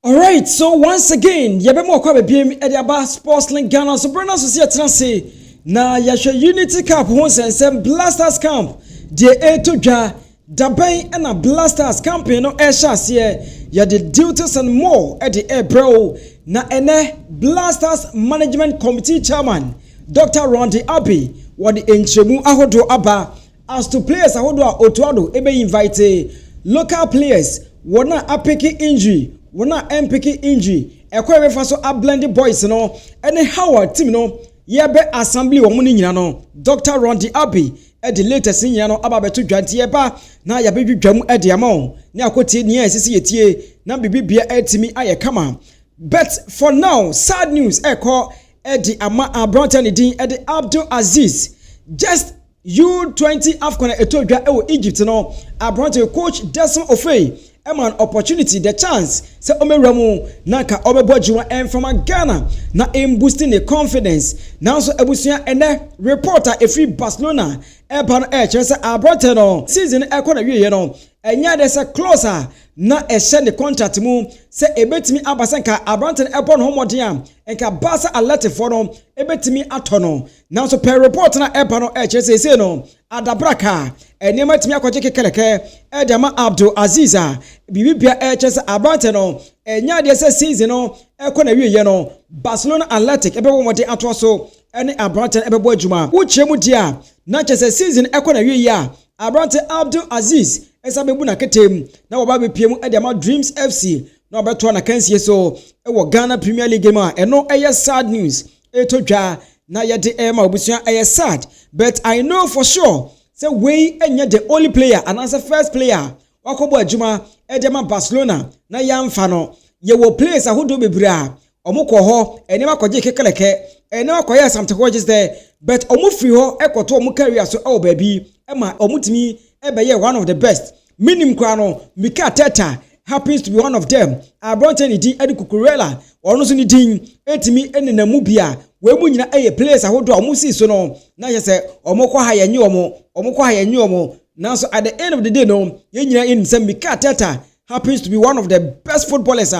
Alright, so once again, yabemo kwa bebiem ediaba Sports Link Ghana so brana associate na say na yahwe Unity Cup ho sensem Blasters Camp de etodwa daban na Blasters campaign no ehya ya the duties and more at the bro na ene Blasters Management Committee Chairman Dr. Randy Abbey what the enchemu ahodo aba as to players ahodo a otuado ebe invite local players wona apeki injury wona empiki injury ekwa be fa so a blend boys no ene Howard team no yebe assembly wo mu ni nyina no Dr. Randy Abbey e the latest nyina no aba beto dwante yeba na ya bedwudwam e de ama ne akotie ne asisi yetie na bibibia etimi aye kama but for now sad news ekọ e di ama Abronten din e di Abdul Aziz just U20 AFCON etodwa e wo Egypt no Abronten coach Desmond Ofei an opportunity the chance say omewramu na ka obebojiwa from Ghana na boosting the confidence now so ebusia ene reporter free Barcelona ban say Abronten no season ekona wiye no enya de say closer na send the contract mu say ebetimi abasanka Abronten ebon homodiam enka Barca alert for no ebetimi atono now so per report na ban no say no adabraka enema timi akwaje kekeleke edama Abdul Aziza bibibia chese Abronten no enya de say season no ekona wiye no Barcelona Athletic ebe womode ato so ene Abronten ebebo adwuma wuchemu dia na chese season ekona wiye a Abronten Abdul Aziz esabebu na ketem na woba bepiemu edama Dreams FC na obeto na kansie so ewo Ghana Premier League ma eno eye sad news etodwa na yede ema obusia eye sad but I know for sure say we enye the only player and as a first player wakobo adwuma edema Barcelona na yamfa no ye wo players ahodo bebra omukọ ho enema kwaje kekeleke enema kwaye something just there but omufri ho ekoto omu career so e baby ema omutimi ebeye one of the best minim kwa no Mika Teta happens to be one of them Abronten din Edi Kukurela ono so ni din etimi enenamu bia we mu nyina eye players ahodo omu si so no na ye se omukọ ha ye nyi omo now so at the end of the day no ye nyina in say Mika Teta happens to be one of the best footballers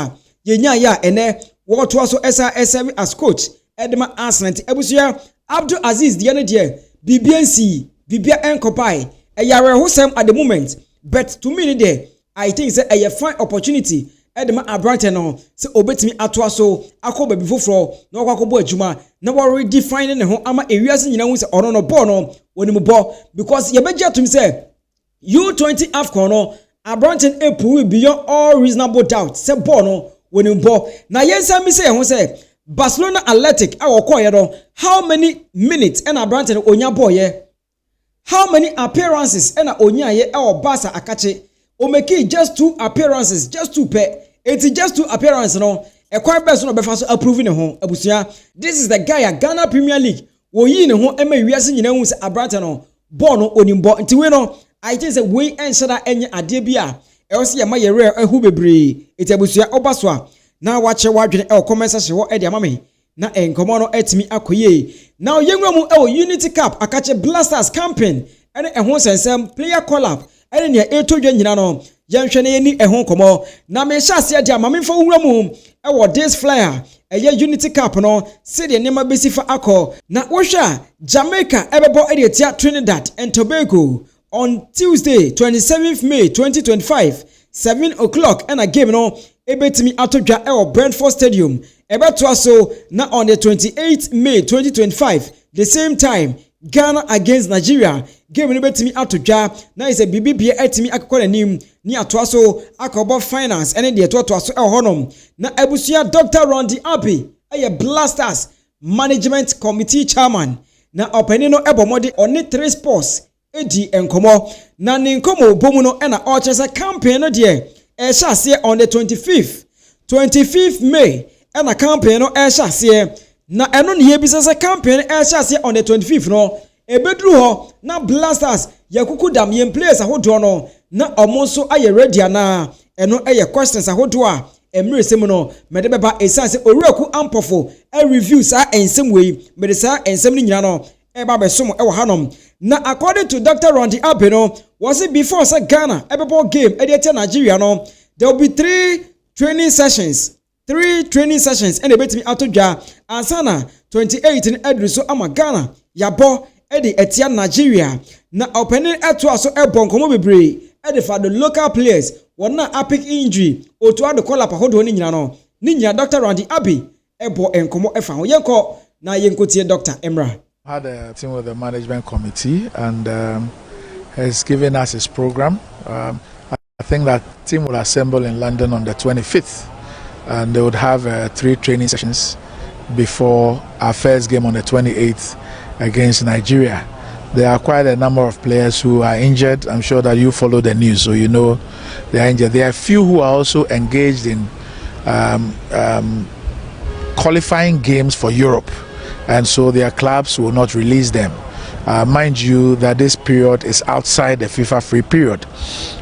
ye nya ya ene wo to so serve as coach Edema Arsenal ebusia Abdul Aziz the ene de bibia enkopai yare hosem at the moment but to me there I think say a fine opportunity edema Abronten no say obetimi atoa so akoba bi foforo na okwakobo adwuma na we redefine ne ho ama ewiase nyina hu say ono no ball no woni mu ball because ye beja to me say U20 AFCON no Abronten prove beyond all reasonable doubt say ball no woni mu ball na yensa mi say ho say Barcelona Athletic awokoye no how many minutes and Abronten onya ball ye how many appearances ena onya ye e Barca akache o make just 2 appearances just 2 pair it's just 2 appearances no e quite best no be fa so approving ne ho abusia this is the guy at Ghana Premier League wo yi ne ho ema wiase nyina hu se Abronten no ball no onimbo nti we no I think say we enshada enye ade bia e wo se ye ma ye re ehu bebre eti abusia obaso na wache wadwene e comment section ho e de amame na enkomo no etimi akoye now yenwa mu e Unity Cup akache Blasters campaign ene ehon sensem player collab ene ne etodwa nyina no yenhwe ne yeni ehon komo na me hya se de amame fa wura mu e wo this flyer eye Unity Cup no se de nema besifa akọ na wohwa Jamaica ebebo e de tia Trinidad and Tobago on Tuesday 27th May 2025 7 o'clock and a game no ebetimi atodwa e wo Brentford Stadium ebeto so na on the 28th May 2025 the same time Ghana against Nigeria game no betimi atodwa na is a BBB etimi akokọ nanim ni atoa so akobo finance ene de atoa so e honom na abusia Dr. Randy Abbey eye Blasters Management Committee Chairman na openi no ebomode oni 3 sports edi enkomo na ne nkomo bomu no na o chese campaign no de e sha on the 25th May and a campaign no air shase na eno ne yebisa se campaign air shase on the 25th no e bedru ho na Blasters yakuku dam yem players ahodo no na omo so aye ready na eno eye questions ahodo a emre sem no mede beba esanse owuraku ampofo a review sa ensem wei mede sa ensem ni nyina no e ba besom e wo hanom na according to Dr. Randy Abbey no was it before say Ghana ebebo game e dey Nigeria no there will be 3 training sessions. 3 training sessions and ebetimi atodwa ansana 28 in Edriso ama Ghana yabo edi etia Nigeria na opening eto aso ebon komo bebre edi for the local players wona epic injury otu ado call up ahodo ni nyina no ni nya Dr. Randy Abbey ebo enkomo efa ho yenko na yenkotie Dr. Emra had a team with the management committee and has given us his program. I think that team will assemble in London on the 25th. And they would have 3 training sessions before our first game on the 28th against Nigeria. There are quite a number of players who are injured. I'm sure that you follow the news, so you know they are injured. There are a few who are also engaged in qualifying games for Europe, and so their clubs will not release them. Mind you that this period is outside the FIFA free period,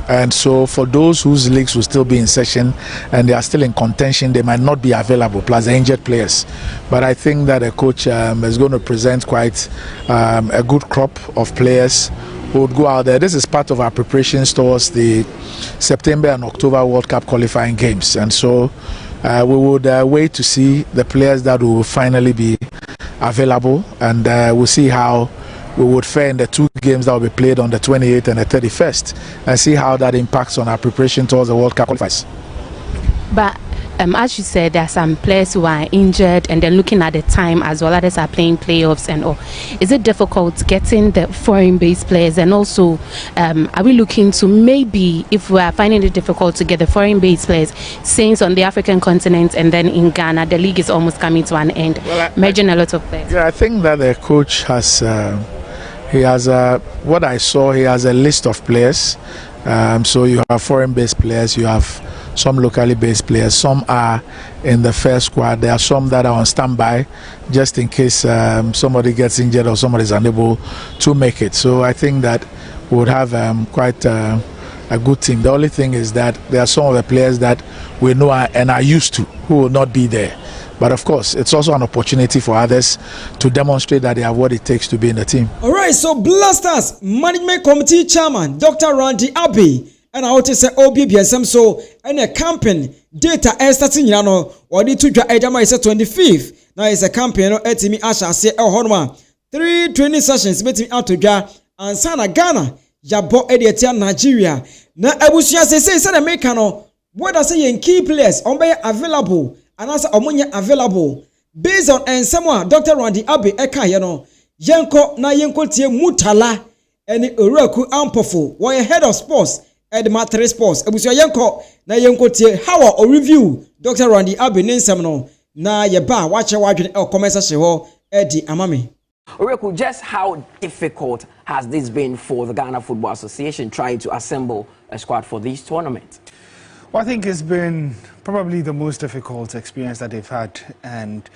and so for those whose leagues will still be in session and they are still in contention, they might not be available, plus the injured players. But I think that the coach is going to present quite a good crop of players who would go out there. This is part of our preparations towards the September and October World Cup qualifying games, and so we would wait to see the players that will finally be available, and we'll see how we would fare in the 2 games that will be played on the 28th and the 31st, and see how that impacts on our preparation towards the World Cup qualifiers. But as you said, there are some players who are injured, and then looking at the time as well, others are playing playoffs and all. Is it difficult getting the foreign-based players? And also, are we looking to maybe, if we are finding it difficult to get the foreign-based players, since on the African continent and then in Ghana, the league is almost coming to an end, merging a lot of players? Yeah, I think that the coach has... he has what I saw. He has a list of players. So you have foreign-based players. You have some locally based players. Some are in the first squad. There are some that are on standby, just in case somebody gets injured or somebody is unable to make it. So I think that we would have quite a good team. The only thing is that there are some of the players that we know and are used to who will not be there. But of course, it's also an opportunity for others to demonstrate that they have what it takes to be in the team. All right, so Blasters Management Committee Chairman Dr. Randy Abbey and I want to say OBBSM so and a campaign data starting yano or the 2 Edama is 25th. Now is a campaign no etimi asha say honma 3 training sessions betimi out to ja and sana Ghana yabo ediatia Nigeria. Na ebusia say the make no what I say in key players on be available. And answer omunya available based on someone Dr. Randy Abbey eka yeno yenko na yenko tie mutala eni oraku ampofo why head of sports at Matter Sports ebuso yenko na yenko tie how or review Dr. Randy Abbey nsem no na ye ba wache wadwene e commence hye edi amame. Oraku, just how difficult has this been for the Ghana Football Association trying to assemble a squad for this tournament? Well, I think it's been probably the most difficult experience that they've had, and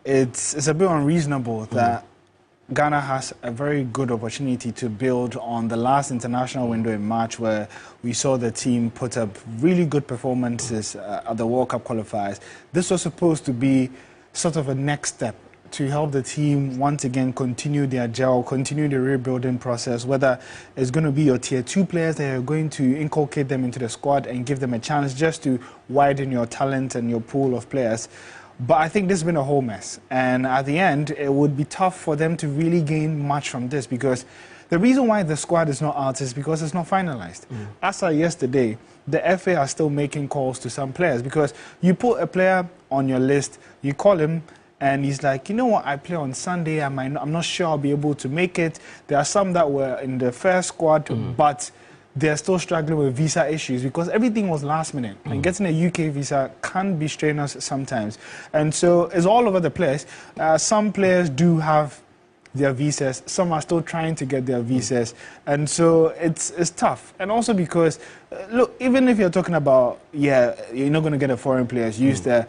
it's a bit unreasonable that Ghana has a very good opportunity to build on the last international window in March, where we saw the team put up really good performances at the World Cup qualifiers. This was supposed to be sort of a next step to help the team once again continue their gel, continue the rebuilding process, whether it's going to be your tier 2 players that are going to inculcate them into the squad and give them a chance just to widen your talent and your pool of players. But I think this has been a whole mess. And at the end, it would be tough for them to really gain much from this, because the reason why the squad is not out is because it's not finalized. As of yesterday, the FA are still making calls to some players, because you put a player on your list, you call him, and he's like, you know what, I play on Sunday, I'm not sure I'll be able to make it. There are some that were in the first squad, but they're still struggling with visa issues because everything was last minute. And getting a UK visa can be strenuous sometimes. And so it's all over the place. Some players do have their visas. Some are still trying to get their visas. And so it's tough. And also because, look, even if you're talking about, yeah, you're not going to get a foreign players, use the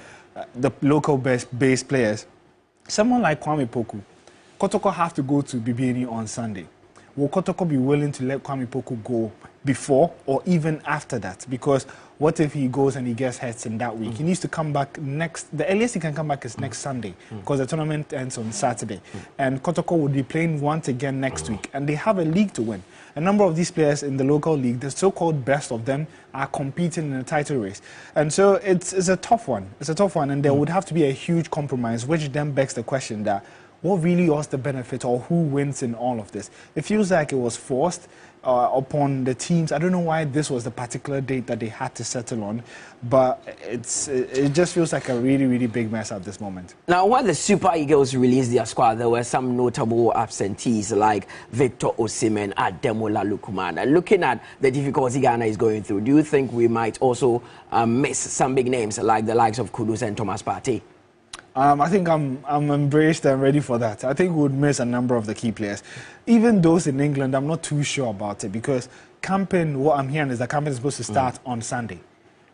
local base players. Someone like Kwame Poku, Kotoko have to go to BBNE on Sunday. Will Kotoko be willing to let Kwame Poku go before or even after that? Because What if he goes and he gets hurt in that week? He needs to come back the earliest he can come back is next Sunday, because the tournament ends on Saturday. And Kotoko will be playing once again next week, and they have a league to win. A number of these players in the local league, the so-called best of them, are competing in a title race. And so it's a tough one. It's a tough one, and there would have to be a huge compromise, which then begs the question that what really was the benefit, or who wins in all of this? It feels like it was forced upon the teams. I don't know why this was the particular date that they had to settle on, but it just feels like a really, really big mess at this moment. Now, when the Super Eagles released their squad, there were some notable absentees like Victor Osimhen, Ademola Lookman. And looking at the difficulty Ghana is going through, do you think we might also miss some big names like the likes of Kudus and Thomas Partey? I think I'm embraced and ready for that. I think we would miss a number of the key players. Even those in England, I'm not too sure about it, because camping, what I'm hearing is that camping is supposed to start on Sunday.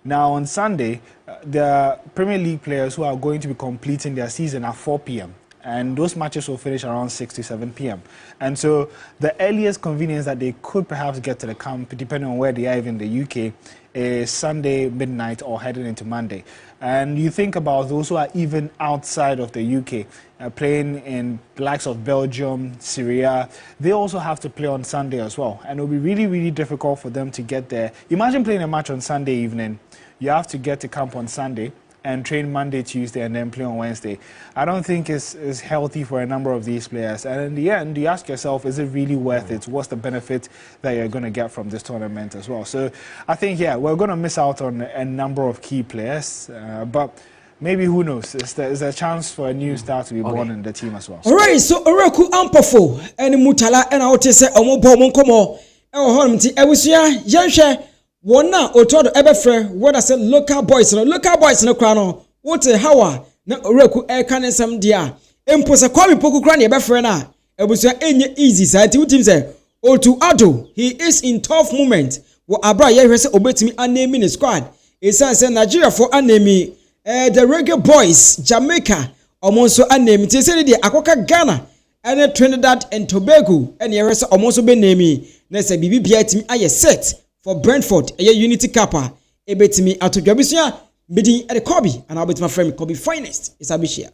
Now, on Sunday, the Premier League players who are going to be completing their season at 4 p.m. and those matches will finish around 6 to 7 p.m. And so the earliest convenience that they could perhaps get to the camp, depending on where they are in the UK, is Sunday midnight or heading into Monday. And you think about those who are even outside of the UK, playing in the likes of Belgium, Syria, they also have to play on Sunday as well. And it will be really, really difficult for them to get there. Imagine playing a match on Sunday evening. You have to get to camp on Sunday and train Monday, Tuesday, and then play on Wednesday. I don't think it's healthy for a number of these players. And in the end, you ask yourself, is it really worth it? What's the benefit that you're going to get from this tournament as well? So I think, yeah, we're going to miss out on a number of key players. But maybe, who knows? There's a chance for a new star to be born in the team as well. All right, so Oreku Ampofo and Mutala and I would say Omobo Monkomo, Elhomti, Ewusia, Yansha. One now, Otodo Ebefre, what I said, local boys no crano, what a hawa, na Oreku air cannon some dear. Emposa Kwame Poku Cranny Ebefre na, Ebusia any easy side to him say, O to Ado, he is in tough moment. What Abra Yahweh obey me and name in his squad. It says Nigeria for anemi, the reggae boys, Jamaica, almost name it is the Akoka Ghana, and Trinidad and Tobago, and the rest almost be naming. Let's say BB I set. For Brentford, a Unity Kappa, a bit me out of Jabisia, bidding at a Kobe, and I'll bet my friend Kobe finest. It's Abishia.